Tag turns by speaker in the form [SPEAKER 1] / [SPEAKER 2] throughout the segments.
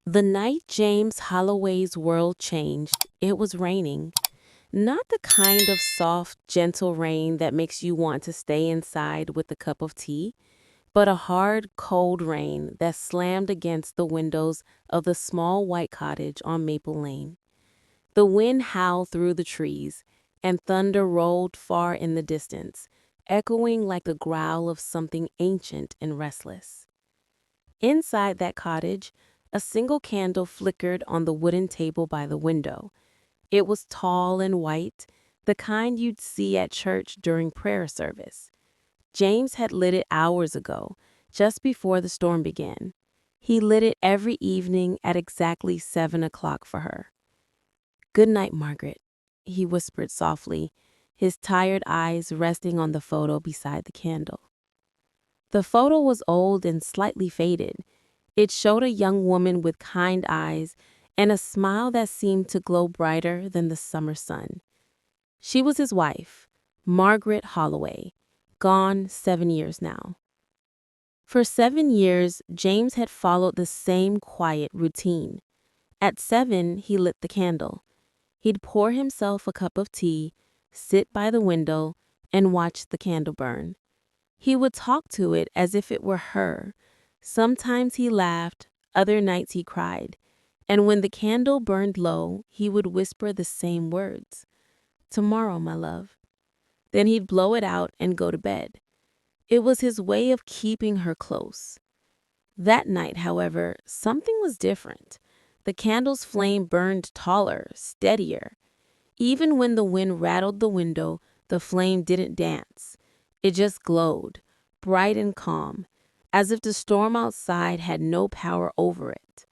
[SPEAKER 1] The night James Holloway's world changed, it was raining. Not the kind of soft, gentle rain that makes you want to stay inside with a cup of tea, but a hard, cold rain that slammed against the windows of the small white cottage on Maple Lane. The wind howled through the trees, and thunder rolled far in the distance, echoing like the growl of something ancient and restless. Inside that cottage, a single candle flickered on the wooden table by the window. It was tall and white, the kind you'd see at church during prayer service. James had lit it hours ago, just before the storm began. He lit it every evening at exactly 7 o'clock for her. "Good night, Margaret," he whispered softly, his tired eyes resting on the photo beside the candle. The photo was old and slightly faded. It showed a young woman with kind eyes and a smile that seemed to glow brighter than the summer sun. She was his wife, Margaret Holloway, gone 7 years now. For 7 years, James had followed the same quiet routine. At 7, he lit the candle. He'd pour himself a cup of tea, sit by the window, and watch the candle burn. He would talk to it as if it were her. Sometimes he laughed, other nights he cried. And when the candle burned low, he would whisper the same words. "Tomorrow, my love." Then he'd blow it out and go to bed. It was his way of keeping her close. That night, however, something was different. The candle's flame burned taller, steadier. Even when the wind rattled the window, the flame didn't dance. It just glowed, bright and calm, as if the storm outside had no power over it.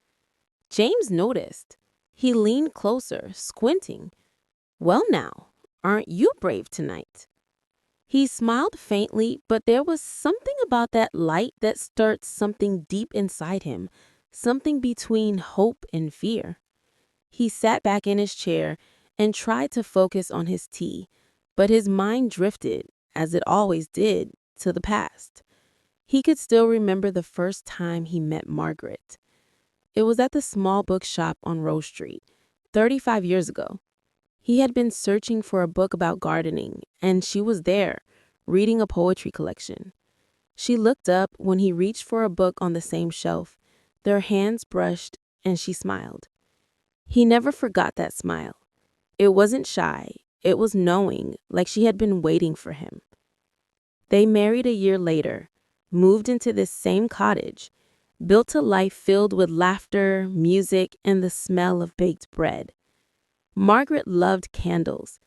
[SPEAKER 1] James noticed. He leaned closer, squinting. "Well now, aren't you brave tonight?" He smiled faintly, but there was something about that light that stirred something deep inside him, something between hope and fear. He sat back in his chair and tried to focus on his tea, but his mind drifted, as it always did, to the past. He could still remember the first time he met Margaret. It was at the small bookshop on Rose Street, 35 years ago. He had been searching for a book about gardening, and she was there, reading a poetry collection. She looked up when he reached for a book on the same shelf. Their hands brushed, and she smiled. He never forgot that smile. It wasn't shy, it was knowing, like she had been waiting for him. They married a year later, moved into this same cottage, built a life filled with laughter, music, and the smell of baked bread. Margaret loved candles.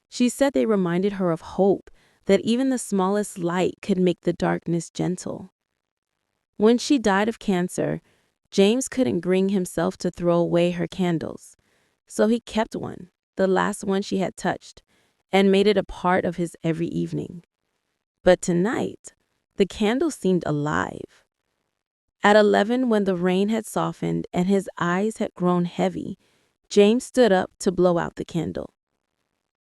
[SPEAKER 1] She said they reminded her of hope, that even the smallest light could make the darkness gentle. When she died of cancer, James couldn't bring himself to throw away her candles. So he kept one, the last one she had touched, and made it a part of his every evening. But tonight, the candle seemed alive. At 11, when the rain had softened and his eyes had grown heavy, James stood up to blow out the candle.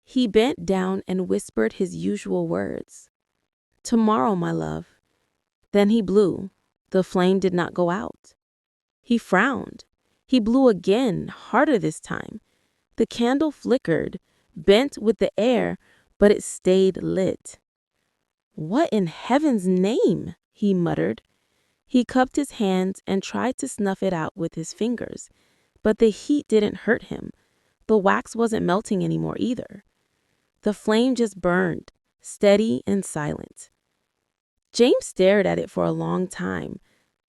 [SPEAKER 1] He bent down and whispered his usual words. "Tomorrow, my love." Then he blew. The flame did not go out. He frowned. He blew again, harder this time. The candle flickered, bent with the air, but it stayed lit. "What in heaven's name?" he muttered. He cupped his hands and tried to snuff it out with his fingers, but the heat didn't hurt him. The wax wasn't melting anymore either. The flame just burned, steady and silent. James stared at it for a long time.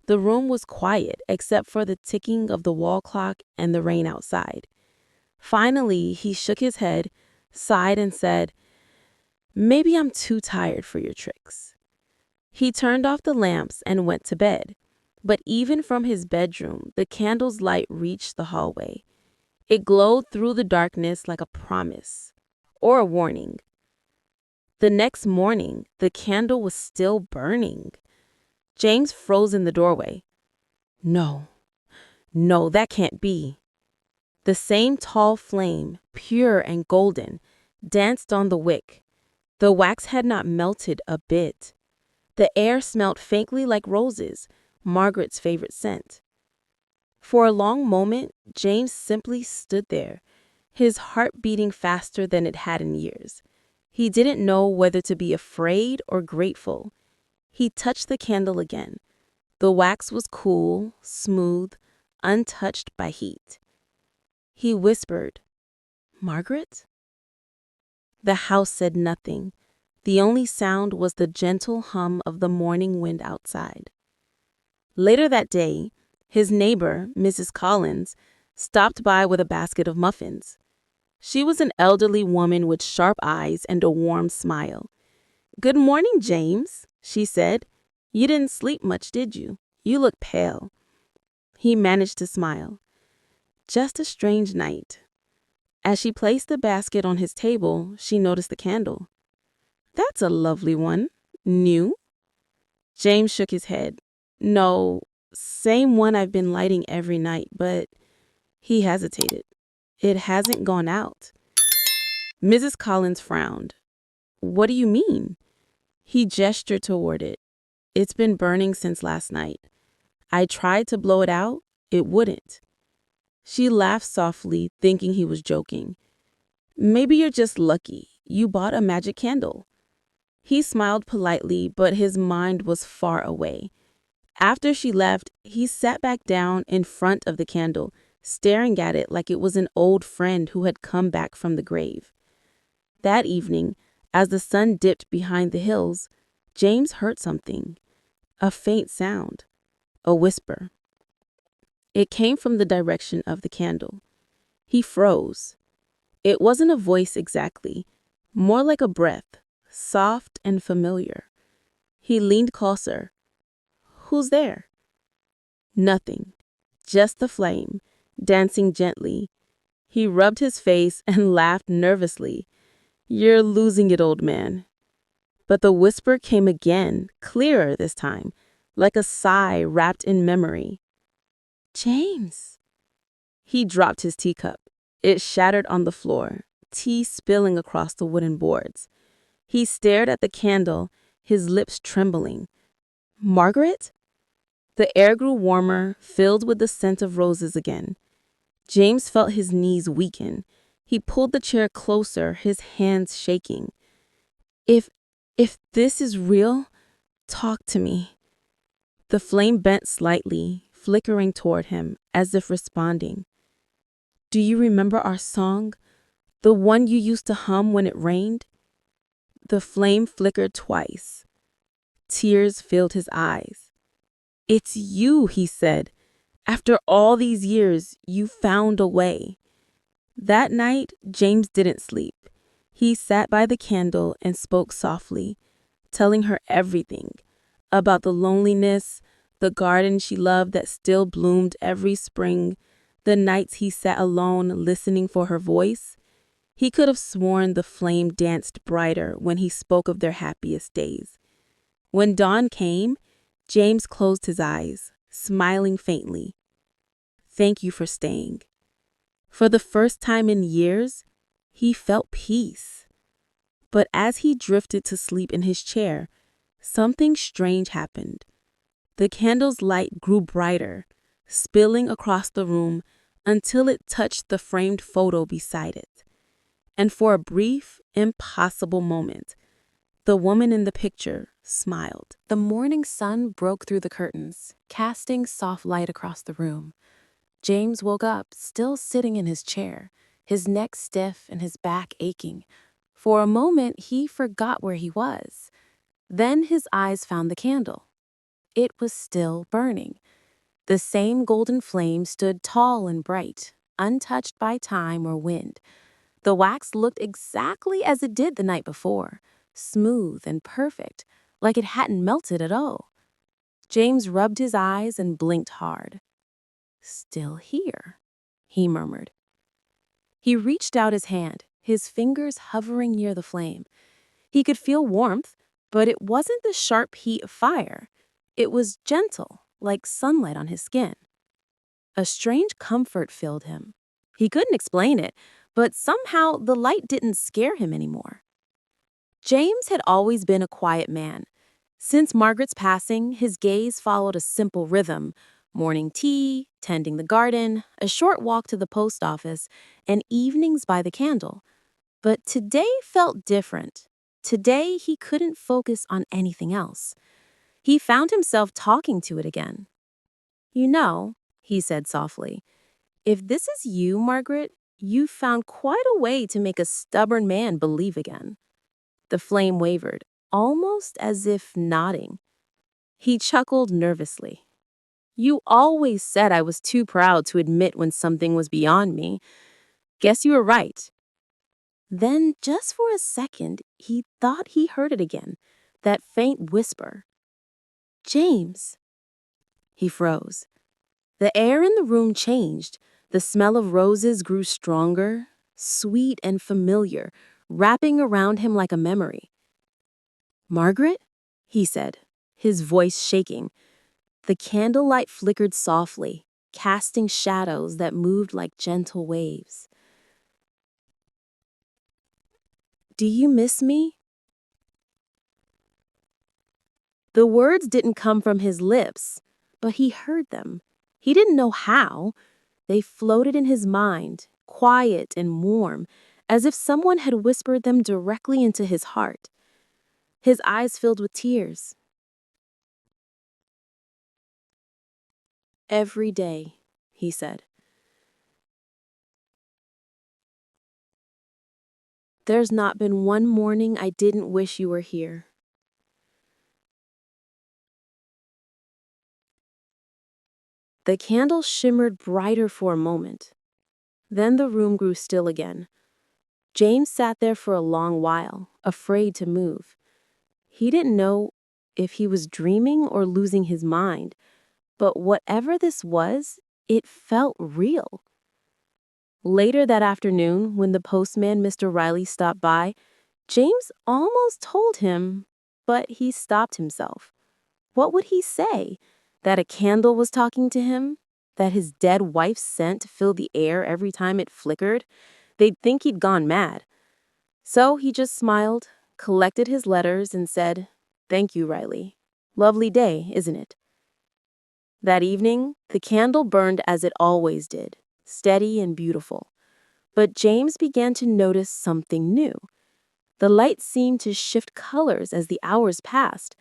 [SPEAKER 1] The room was quiet except for the ticking of the wall clock and the rain outside. Finally, he shook his head, sighed, and said, "Maybe I'm too tired for your tricks." He turned off the lamps and went to bed. But even from his bedroom, the candle's light reached the hallway. It glowed through the darkness like a promise or a warning. The next morning, the candle was still burning. James froze in the doorway. No, no, that can't be. The same tall flame, pure and golden, danced on the wick. The wax had not melted a bit. The air smelled faintly like roses, Margaret's favorite scent. For a long moment, James simply stood there, his heart beating faster than it had in years. He didn't know whether to be afraid or grateful. He touched the candle again. The wax was cool, smooth, untouched by heat. He whispered, "Margaret?" The house said nothing. The only sound was the gentle hum of the morning wind outside. Later that day, his neighbor, Mrs. Collins, stopped by with a basket of muffins. She was an elderly woman with sharp eyes and a warm smile. "Good morning, James," she said. "You didn't sleep much, did you? You look pale." He managed to smile. "Just a strange night." As she placed the basket on his table, she noticed the candle. "That's a lovely one. New?" James shook his head. "No, same one I've been lighting every night, but—" He hesitated. "It hasn't gone out." Mrs. Collins frowned. "What do you mean?" He gestured toward it. "It's been burning since last night. I tried to blow it out. It wouldn't." She laughed softly, thinking he was joking. "Maybe you're just lucky. You bought a magic candle." He smiled politely, but his mind was far away. After she left, he sat back down in front of the candle, staring at it like it was an old friend who had come back from the grave. That evening, as the sun dipped behind the hills, James heard something. A faint sound. A whisper. It came from the direction of the candle. He froze. It wasn't a voice exactly, more like a breath, soft and familiar. He leaned closer. "Who's there?" Nothing. Just the flame, dancing gently. He rubbed his face and laughed nervously. "You're losing it, old man." But the whisper came again, clearer this time, like a sigh wrapped in memory. "James." He dropped his teacup. It shattered on the floor, tea spilling across the wooden boards. He stared at the candle, his lips trembling. "Margaret?" The air grew warmer, filled with the scent of roses again. James felt his knees weaken. He pulled the chair closer, his hands shaking. If this is real, talk to me." The flame bent slightly, flickering toward him, as if responding. "Do you remember our song? The one you used to hum when it rained?" The flame flickered twice. Tears filled his eyes. "It's you," he said. "After all these years, you found a way." That night, James didn't sleep. He sat by the candle and spoke softly, telling her everything about the loneliness, the garden she loved that still bloomed every spring, the nights he sat alone listening for her voice. He could have sworn the flame danced brighter when he spoke of their happiest days. When dawn came, James closed his eyes, smiling faintly. "Thank you for staying." For the first time in years, he felt peace. But as he drifted to sleep in his chair, something strange happened. The candle's light grew brighter, spilling across the room until it touched the framed photo beside it. And for a brief, impossible moment, the woman in the picture smiled. The morning sun broke through the curtains, casting soft light across the room. James woke up, still sitting in his chair, his neck stiff and his back aching. For a moment, he forgot where he was. Then his eyes found the candle. It was still burning. The same golden flame stood tall and bright, untouched by time or wind. The wax looked exactly as it did the night before, smooth and perfect, like it hadn't melted at all. James rubbed his eyes and blinked hard. "Still here," he murmured. He reached out his hand, his fingers hovering near the flame. He could feel warmth, but it wasn't the sharp heat of fire. It was gentle, like sunlight on his skin. A strange comfort filled him. He couldn't explain it, but somehow the light didn't scare him anymore. James had always been a quiet man. Since Margaret's passing, his gaze followed a simple rhythm: Morning tea, tending the garden, a short walk to the post office, and evenings by the candle. But today felt different. Today, he couldn't focus on anything else. He found himself talking to it again. You know, he said softly, if this is you, Margaret, you've found quite a way to make a stubborn man believe again. The flame wavered, almost as if nodding. He chuckled nervously. You always said I was too proud to admit when something was beyond me. Guess you were right. Then, just for a second, he thought he heard it again, that faint whisper. James. He froze. The air in the room changed. The smell of roses grew stronger, sweet and familiar, wrapping around him like a memory. Margaret? He said, his voice shaking. The candlelight flickered softly, casting shadows that moved like gentle waves. Do you miss me? The words didn't come from his lips, but he heard them. He didn't know how. They floated in his mind, quiet and warm, as if someone had whispered them directly into his heart. His eyes filled with tears. Every day, he said. There's not been one morning I didn't wish you were here. The candle shimmered brighter for a moment. Then the room grew still again. James sat there for a long while, afraid to move. He didn't know if he was dreaming or losing his mind, but whatever this was, it felt real. Later that afternoon, when the postman, Mr. Riley, stopped by, James almost told him, but he stopped himself. What would he say? That a candle was talking to him? That his dead wife's scent filled the air every time it flickered? They'd think he'd gone mad. So he just smiled, collected his letters, and said, "Thank you, Riley. Lovely day, isn't it?" That evening, the candle burned as it always did, steady and beautiful. But James began to notice something new. The light seemed to shift colors as the hours passed.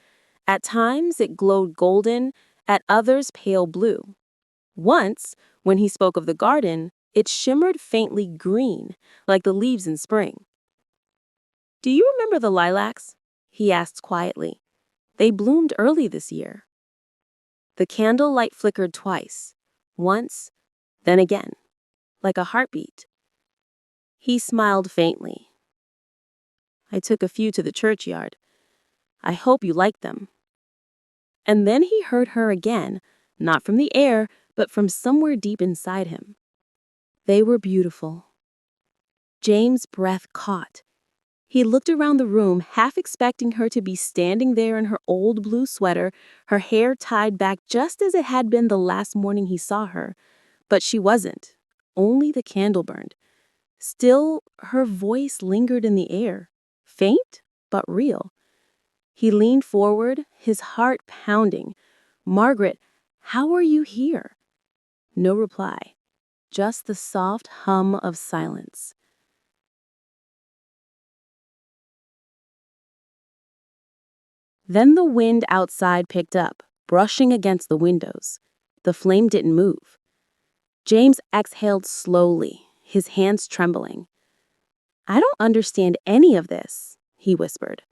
[SPEAKER 1] At times, it glowed golden, at others, pale blue. Once, when he spoke of the garden, it shimmered faintly green, like the leaves in spring. Do you remember the lilacs? He asked quietly. They bloomed early this year. The candle light flickered twice, once, then again, like a heartbeat. He smiled faintly. I took a few to the churchyard. I hope you like them. And then he heard her again, not from the air, but from somewhere deep inside him. They were beautiful. James' breath caught. He looked around the room, half expecting her to be standing there in her old blue sweater, her hair tied back just as it had been the last morning he saw her. But she wasn't. Only the candle burned. Still, her voice lingered in the air, faint but real. He leaned forward, his heart pounding. Margaret, how are you here? No reply, just the soft hum of silence. Then the wind outside picked up, brushing against the windows. The flame didn't move. James exhaled slowly, his hands trembling. I don't understand any of this, he whispered.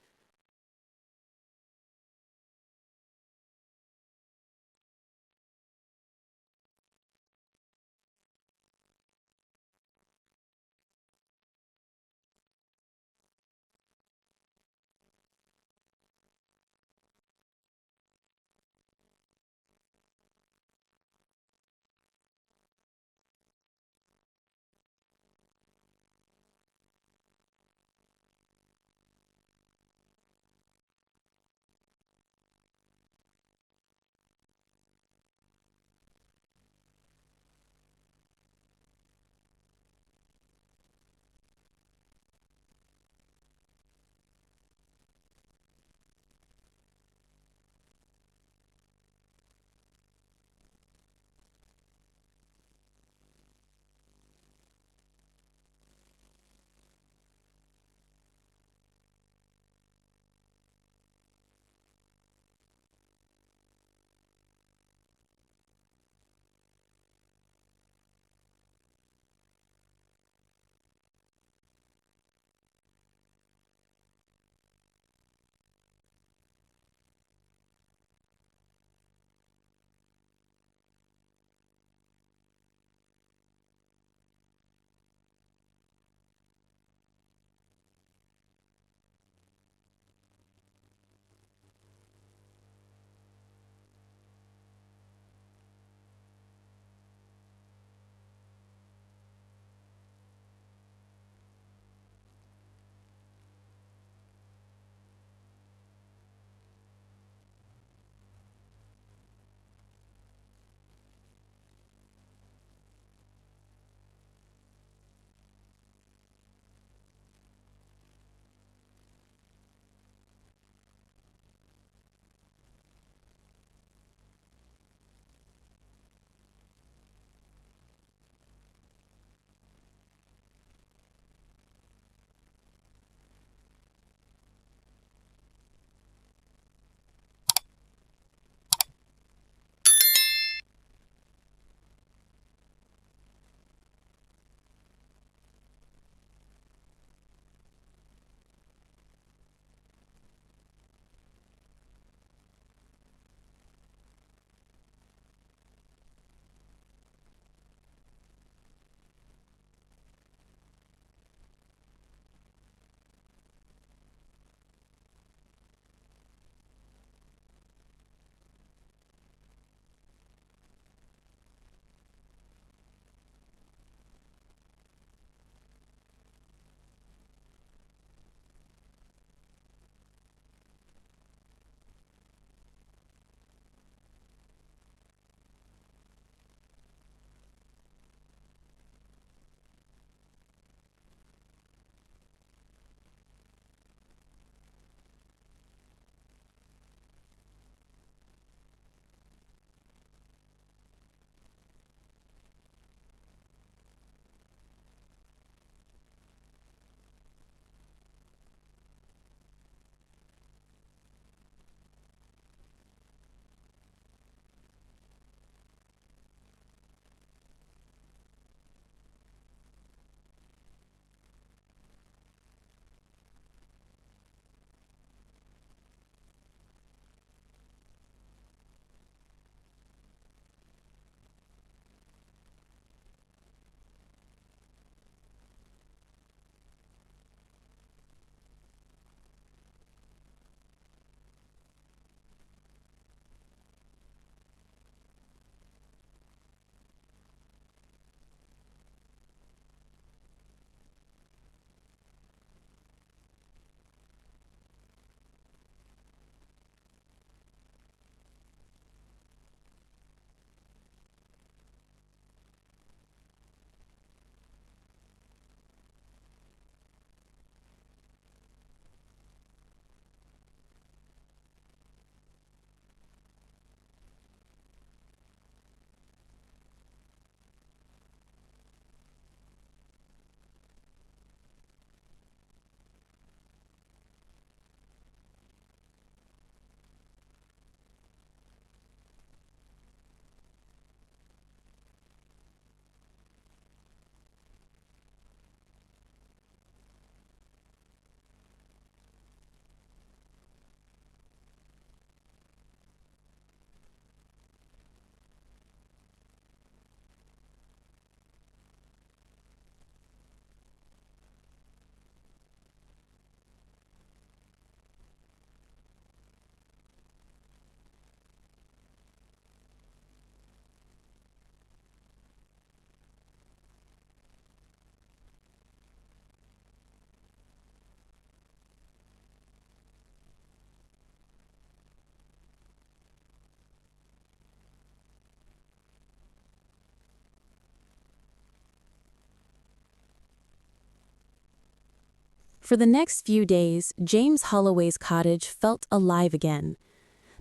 [SPEAKER 1] For the next few days, James Holloway's cottage felt alive again.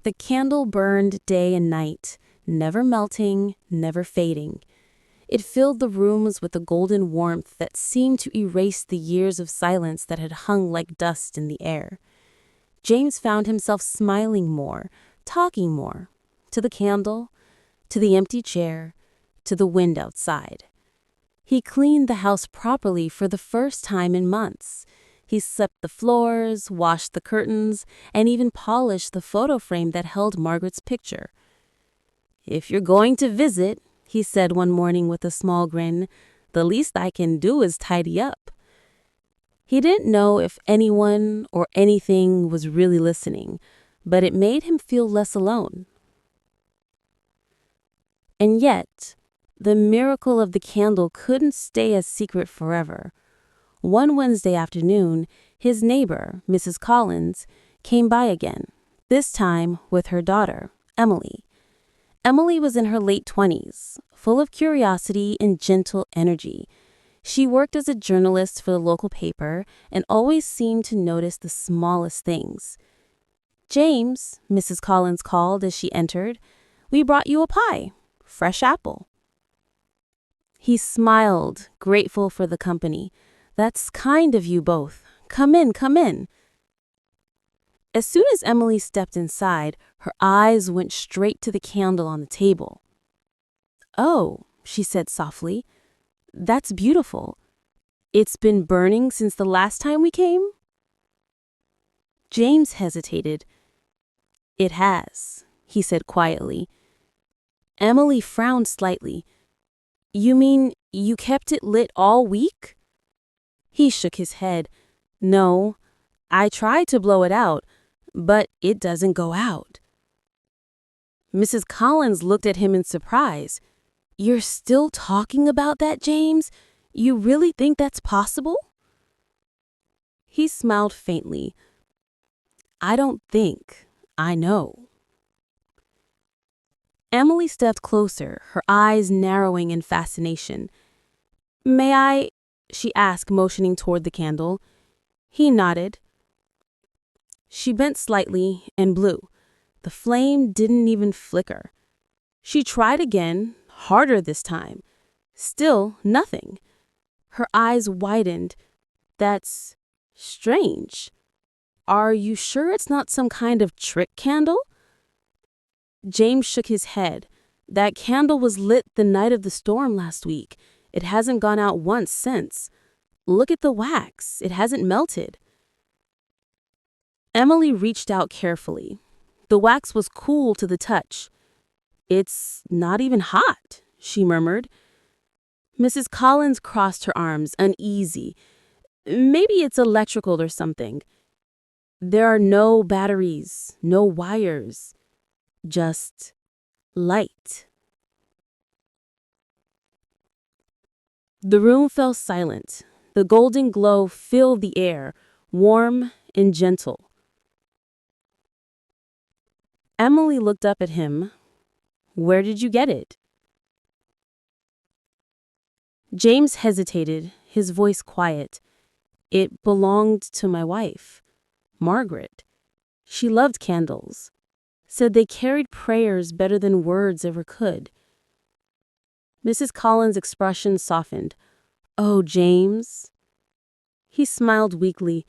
[SPEAKER 1] The candle burned day and night, never melting, never fading. It filled the rooms with a golden warmth that seemed to erase the years of silence that had hung like dust in the air. James found himself smiling more, talking more, to the candle, to the empty chair, to the wind outside. He cleaned the house properly for the first time in months. He swept the floors, washed the curtains, and even polished the photo frame that held Margaret's picture. "If you're going to visit," he said one morning with a small grin, "the least I can do is tidy up." He didn't know if anyone or anything was really listening, but it made him feel less alone. And yet, the miracle of the candle couldn't stay a secret forever. One Wednesday afternoon, his neighbor, Mrs. Collins, came by again, this time with her daughter, Emily. Emily was in her late 20s, full of curiosity and gentle energy. She worked as a journalist for the local paper and always seemed to notice the smallest things. "James," Mrs. Collins called as she entered, "we brought you a pie, fresh apple." He smiled, grateful for the company. "That's kind of you both. Come in, come in." As soon as Emily stepped inside, her eyes went straight to the candle on the table. "Oh," she said softly, "that's beautiful. It's been burning since the last time we came?" James hesitated. "It has," he said quietly. Emily frowned slightly. "You mean you kept it lit all week?" He shook his head. "No, I tried to blow it out, but it doesn't go out." Mrs. Collins looked at him in surprise. "You're still talking about that, James? You really think that's possible?" He smiled faintly. "I don't think, I know." Emily stepped closer, her eyes narrowing in fascination. "May I?" she asked, motioning toward the candle. He nodded. She bent slightly and blew. The flame didn't even flicker. She tried again, harder this time. Still nothing. Her eyes widened. "That's strange. Are you sure it's not some kind of trick candle?" James shook his head. "That candle was lit the night of the storm last week. It hasn't gone out once since. Look at the wax. It hasn't melted." Emily reached out carefully. The wax was cool to the touch. "It's not even hot," she murmured. Mrs. Collins crossed her arms, uneasy. "Maybe it's electrical or something." "There are no batteries, no wires, just light." The room fell silent. The golden glow filled the air, warm and gentle. Emily looked up at him. "Where did you get it?" James hesitated, his voice quiet. "It belonged to my wife, Margaret. She loved candles. Said they carried prayers better than words ever could." Mrs. Collins' expression softened. "Oh, James." He smiled weakly.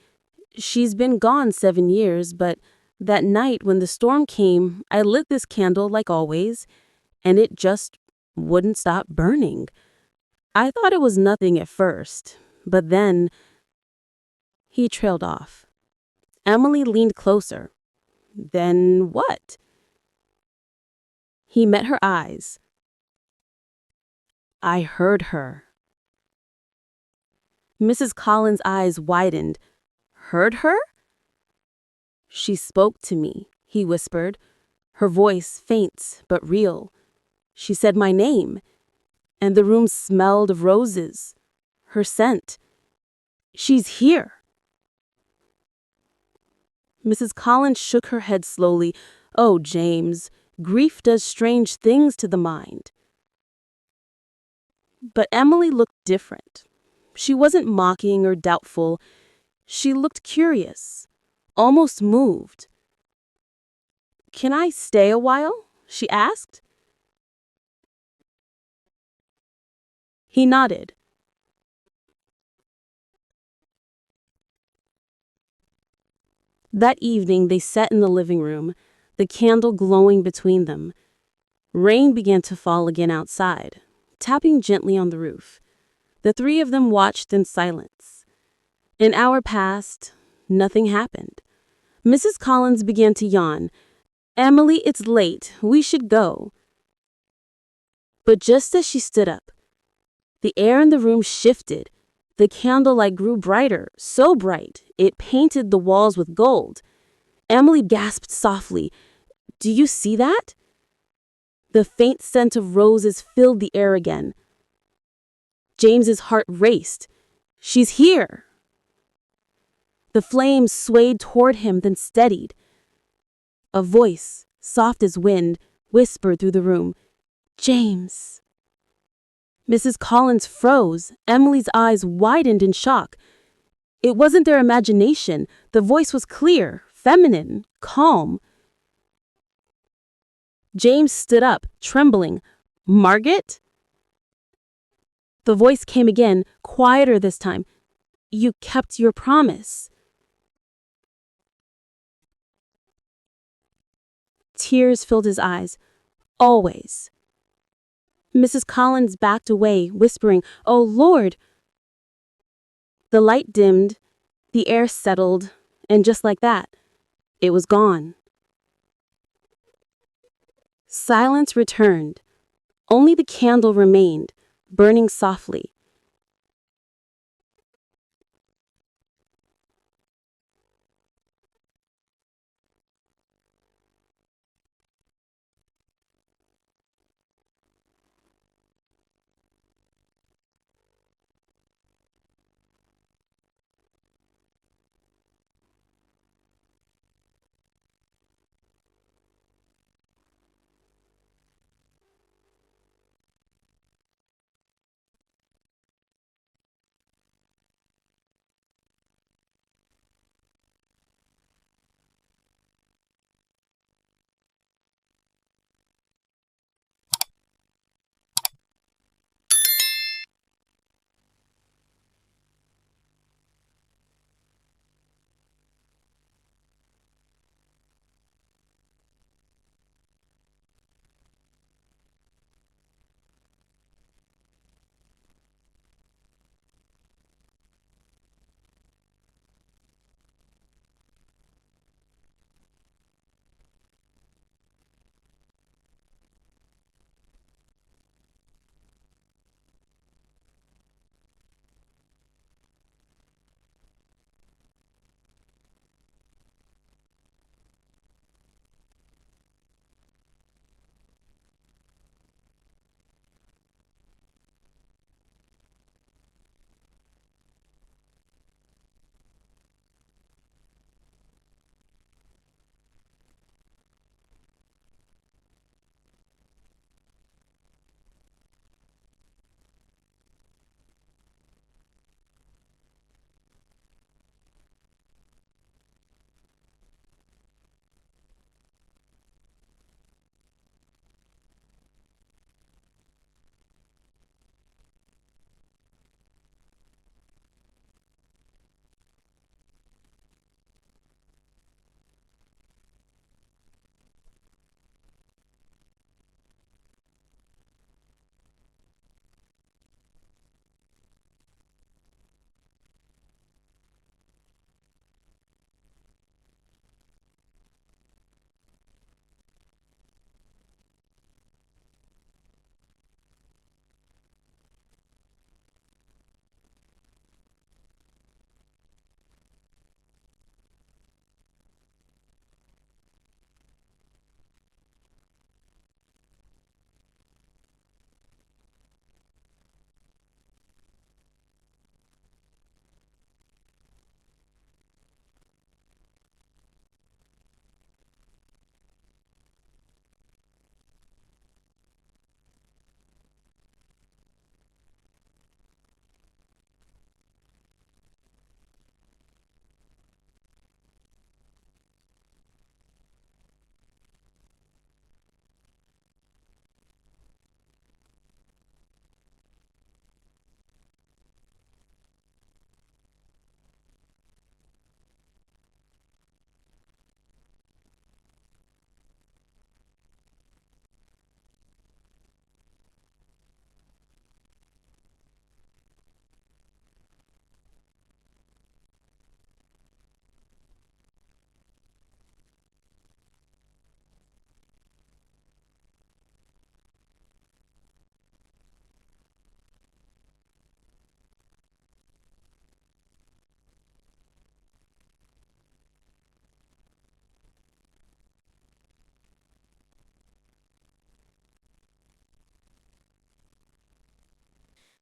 [SPEAKER 1] "She's been gone 7 years, but that night when the storm came, I lit this candle like always, and it just wouldn't stop burning. I thought it was nothing at first, but then—" He trailed off. Emily leaned closer. "Then what?" He met her eyes. "I heard her." Mrs. Collins' eyes widened. "Heard her?" "She spoke to me," he whispered, her voice faint but real. "She said my name, and the room smelled of roses, her scent. She's here." Mrs. Collins shook her head slowly. "Oh, James, grief does strange things to the mind." But Emily looked different. She wasn't mocking or doubtful. She looked curious, almost moved. "Can I stay a while?" she asked. He nodded. That evening they sat in the living room, the candle glowing between them. Rain began to fall again outside, tapping gently on the roof. The three of them watched in silence. An hour passed. Nothing happened. Mrs. Collins began to yawn. "Emily, it's late. We should go." But just as she stood up, the air in the room shifted. The candlelight grew brighter, so bright it painted the walls with gold. Emily gasped softly. "Do you see that?" The faint scent of roses filled the air again. James's heart raced. "She's here." The flames swayed toward him, then steadied. A voice, soft as wind, whispered through the room, "James." Mrs. Collins froze. Emily's eyes widened in shock. It wasn't their imagination. The voice was clear, feminine, calm. James stood up, trembling. "Margaret?" The voice came again, quieter this time. "You kept your promise." Tears filled his eyes. "Always." Mrs. Collins backed away, whispering, "Oh, Lord." The light dimmed, the air settled, and just like that, it was gone. Silence returned. Only the candle remained, burning softly.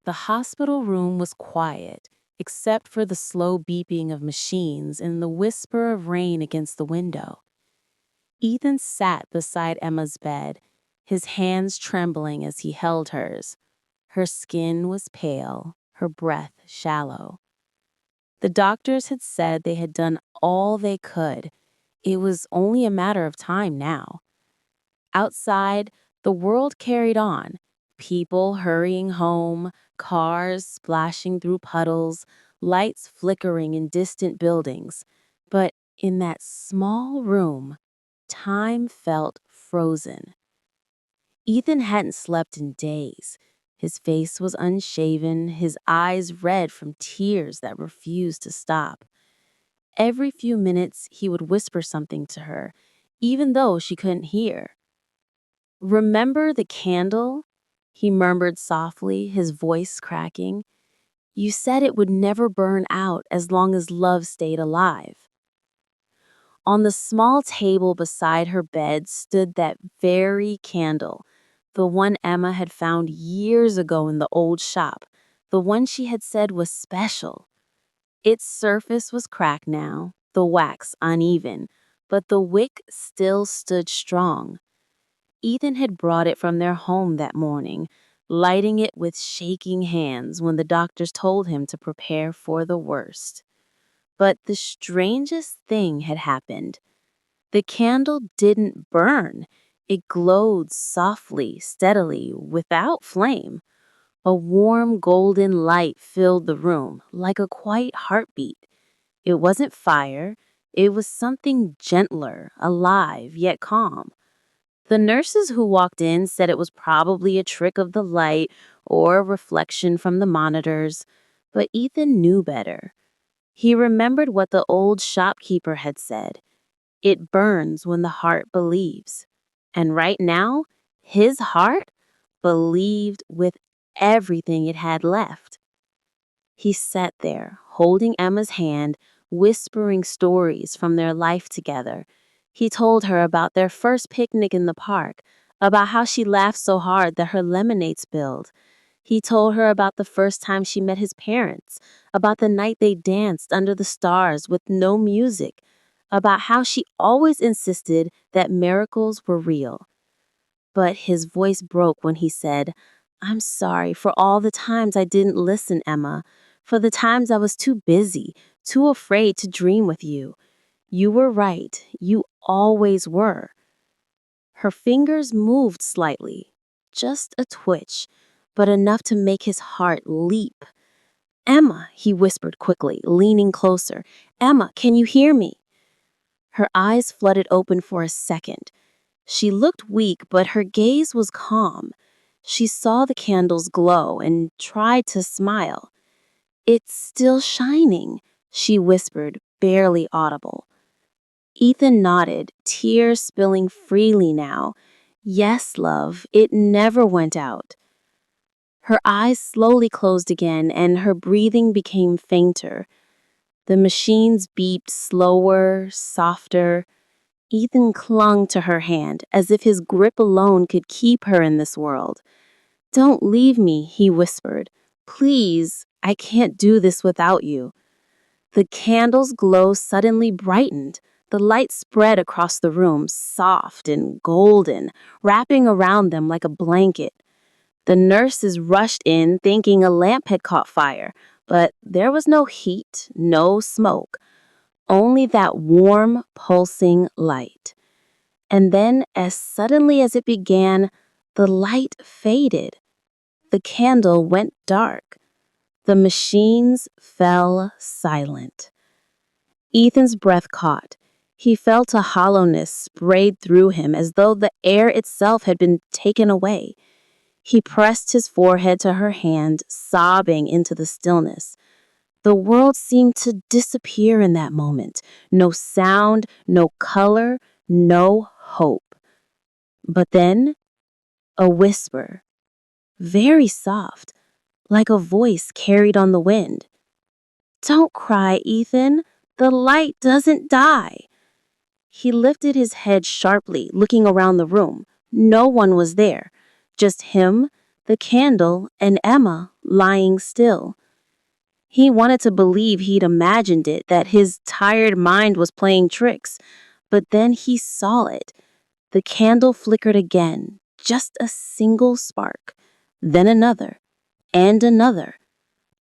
[SPEAKER 1] The hospital room was quiet, except for the slow beeping of machines and the whisper of rain against the window. Ethan sat beside Emma's bed, his hands trembling as he held hers. Her skin was pale, her breath shallow. The doctors had said they had done all they could. It was only a matter of time now. Outside, the world carried on. People hurrying home, cars splashing through puddles, lights flickering in distant buildings. But in that small room, time felt frozen. Ethan hadn't slept in days. His face was unshaven, his eyes red from tears that refused to stop. Every few minutes, he would whisper something to her, even though she couldn't hear. "Remember the candle?" he murmured softly, his voice cracking. "You said it would never burn out as long as love stayed alive." On the small table beside her bed stood that very candle, the one Emma had found years ago in the old shop, the one she had said was special. Its surface was cracked now, the wax uneven, but the wick still stood strong. Ethan had brought it from their home that morning, lighting it with shaking hands when the doctors told him to prepare for the worst. But the strangest thing had happened. The candle didn't burn. It glowed softly, steadily, without flame. A warm golden light filled the room, like a quiet heartbeat. It wasn't fire. It was something gentler, alive, yet calm. The nurses who walked in said it was probably a trick of the light or a reflection from the monitors, but Ethan knew better. He remembered what the old shopkeeper had said. It burns when the heart believes. And right now, his heart believed with everything it had left. He sat there, holding Emma's hand, whispering stories from their life together. He told her about their first picnic in the park, about how she laughed so hard that her lemonade spilled. He told her about the first time she met his parents, about the night they danced under the stars with no music, about how she always insisted that miracles were real. But his voice broke when he said, "I'm sorry for all the times I didn't listen, Emma, for the times I was too busy, too afraid to dream with you. You were right. You always were." Her fingers moved slightly, just a twitch, but enough to make his heart leap. "Emma," he whispered quickly, leaning closer. "Emma, can you hear me?" Her eyes flooded open for a second. She looked weak, but her gaze was calm. She saw the candles glow and tried to smile. "It's still shining," she whispered, barely audible. Ethan nodded, tears spilling freely now. "Yes, love, it never went out." Her eyes slowly closed again, and her breathing became fainter. The machines beeped slower, softer. Ethan clung to her hand, as if his grip alone could keep her in this world. "Don't leave me," he whispered. "Please, I can't do this without you." The candle's glow suddenly brightened. The light spread across the room, soft and golden, wrapping around them like a blanket. The nurses rushed in, thinking a lamp had caught fire, but there was no heat, no smoke, only that warm, pulsing light. And then, as suddenly as it began, the light faded. The candle went dark. The machines fell silent. Ethan's breath caught. He felt a hollowness sprayed through him as though the air itself had been taken away. He pressed his forehead to her hand, sobbing into the stillness. The world seemed to disappear in that moment. No sound, no color, no hope. But then, a whisper, very soft, like a voice carried on the wind. "Don't cry, Ethan. The light doesn't die." He lifted his head sharply, looking around the room. No one was there. Just him, the candle, and Emma
[SPEAKER 2] lying still. He wanted to believe he'd imagined it, that his tired mind was playing tricks, but then he saw it. The candle flickered again, just a single spark, then another, and another.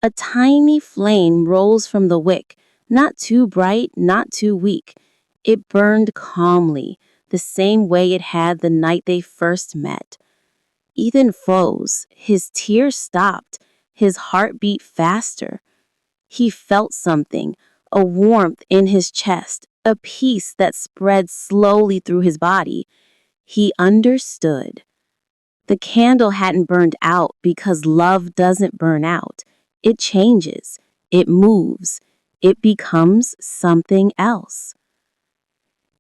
[SPEAKER 2] A tiny flame rose from the wick, not too bright, not too weak. It burned calmly, the same way it had the night they first met. Ethan froze, his tears stopped, his heart beat faster. He felt something, a warmth in his chest, a peace that spread slowly through his body. He understood. The candle hadn't burned out because love doesn't burn out. It changes, it moves, it becomes something else.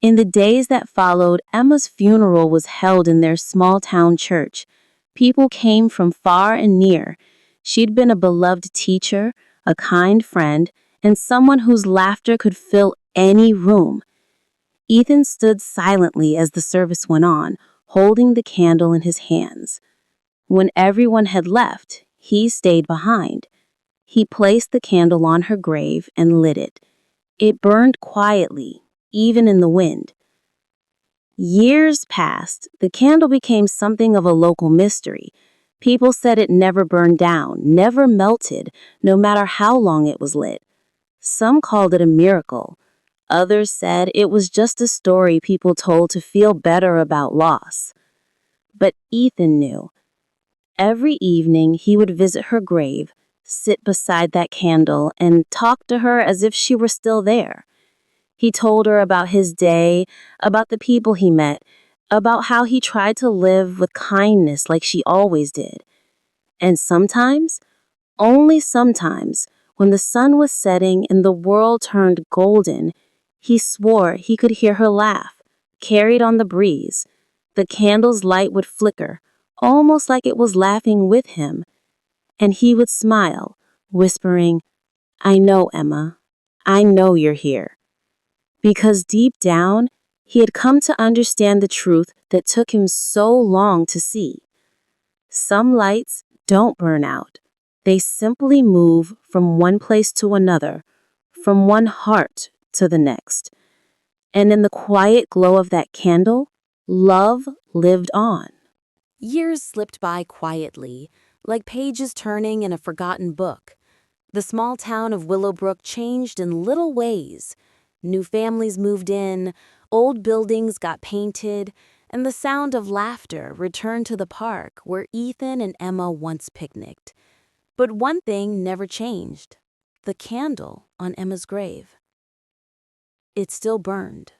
[SPEAKER 2] In the days that followed, Emma's funeral was held in their small town church. People came from far and near. She'd been a beloved teacher, a kind friend, and someone whose laughter could fill any room. Ethan stood silently as the service went on, holding the candle in his hands. When everyone had left, he stayed behind. He placed the candle on her grave and lit it. It burned quietly, even in the wind. Years passed. The candle became something of a local mystery. People said it never burned down, never melted, no matter how long it was lit. Some called it a miracle. Others said it was just a story people told to feel better about loss. But Ethan knew. Every evening he would visit her grave, sit beside that candle, and talk to her as if she were still there. He told her about his day, about the people he met, about how he tried to live with kindness like she always did. And sometimes, only sometimes, when the sun was setting and the world turned golden, he swore he could hear her laugh, carried on the breeze. The candle's light would flicker, almost like it was laughing with him, and he would smile, whispering, "I know, Emma. I know you're here." Because deep down, he had come to understand the truth that took him so long to see. Some lights don't burn out. They simply move from one place to another, from one heart to the next. And in the quiet glow of that candle, love lived on.
[SPEAKER 1] Years slipped by quietly, like pages turning in a forgotten book. The small town of Willowbrook changed in little ways. New families moved in, old buildings got painted, and the sound of laughter returned to the park where Ethan and Emma once picnicked. But one thing never changed: the candle on Emma's grave. It still burned.